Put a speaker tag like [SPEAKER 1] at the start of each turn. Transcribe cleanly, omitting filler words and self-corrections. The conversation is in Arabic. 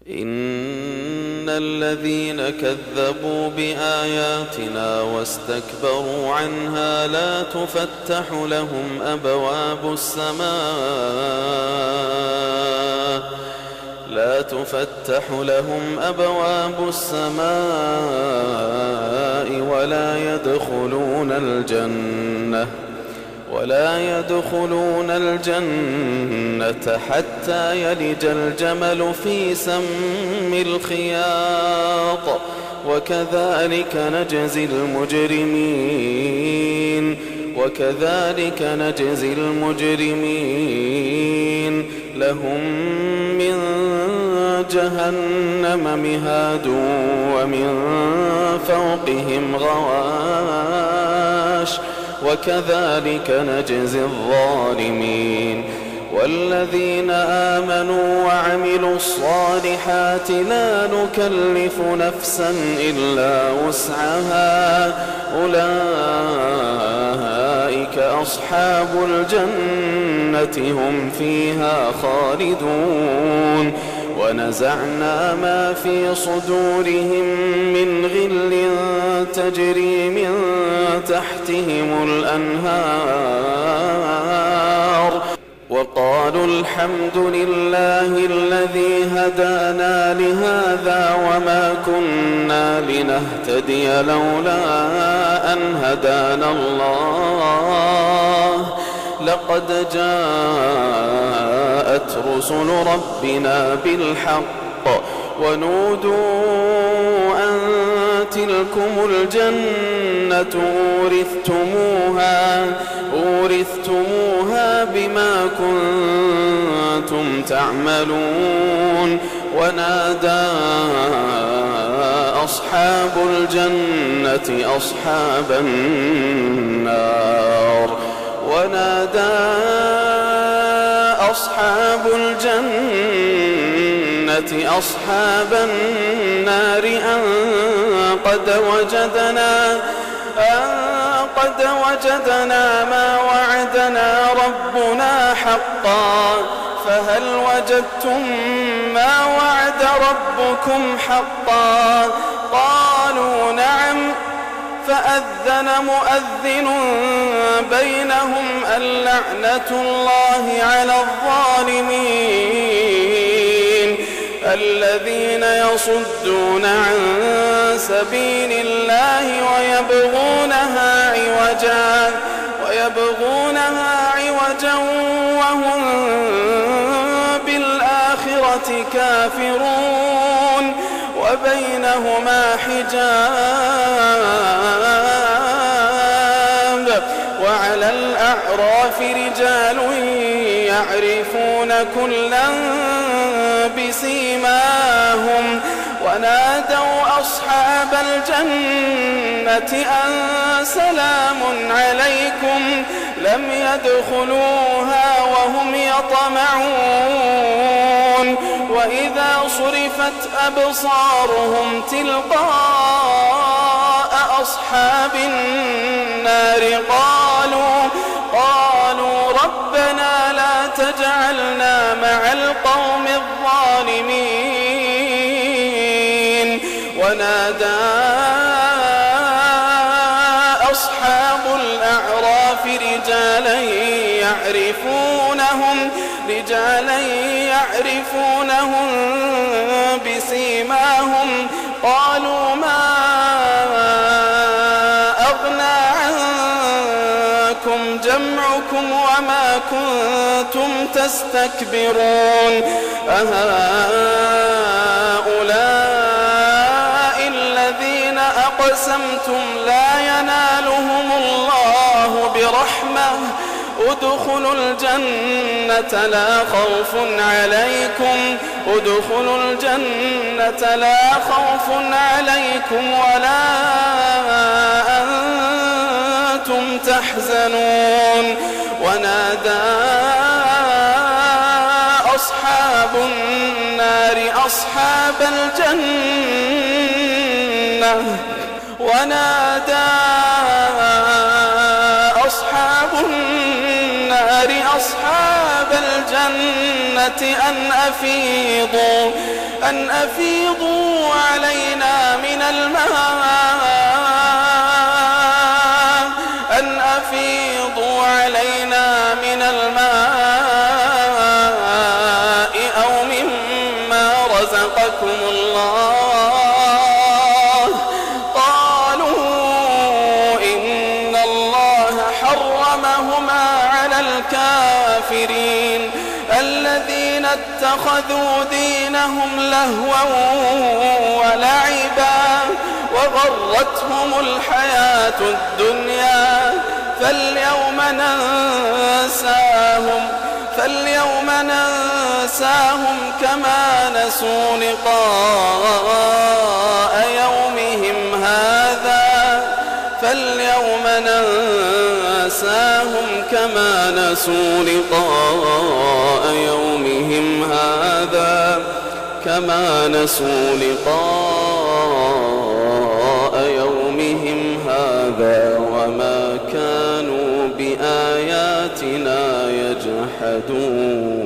[SPEAKER 1] إن الذين كذبوا بآياتنا واستكبروا عنها لا تفتح لهم أبواب السماء ولا يدخلون الجنة حتى يلج الجمل في سم الخياط وكذلك نجزي المجرمين لهم من جهنم مهاد ومن فوقهم غواش وكذلك نجزي الظالمين والذين آمنوا وعملوا الصالحات لا نكلف نفسا إلا وسعها أولئك أصحاب الجنة هم فيها خالدون ونزعنا ما في صدورهم من غل تجري من تحتهم الأنهار وقالوا الحمد لله الذي هدانا لهذا وما كنا لنهتدي لولا أن هدانا الله لقد جاءت رسل ربنا بالحق ونودوا أن تلكم الجنة أورثتموها بما كنتم تعملون ونادى أصحاب الجنة أصحاب النار أن قد وجدنا ما وعدنا ربنا حقا فهل وجدتم ما وعد ربكم حقا قالوا نعم فأذن مؤذن بينهم اللعنة الله على الظالمين الذين يصدون عن سبيل الله ويبغونها عوجا وهم بالآخرة كافرون وبينهما حجاب وعلى الأعراف رجال يعرفون كلا بسيماهم ونادوا أصحاب الجنة أن سلام عليكم لم يدخلوها وهم يطمعون وإذا صرفت أبصارهم تلقاء أصحاب النار قالوا ربنا لا تجعلنا مع القوم الظالمين ونادى أصحاب الأعراف رجالا يعرفونهم بسيماهم قالوا ما أغنى عنكم جمعكم وما كنتم تستكبرون أهؤلاء الذين أقسمتم لا ينالهم الله برحمة ادخلوا الجنة لا خوف عليكم ولا أنتم تحزنون ونادى أصحاب النار أصحاب الجنة أن أفيضوا علينا من الماء أو مما رزقكم الله. قالوا إن الله حرمهما على الكافرين الذين اتخذوا دينهم لهوا ولعبا وغرتهم الحياة الدنيا فاليوم ننساهم كما نسوا لقاء يومهم هذا وما كانوا بآياتنا يجحدون.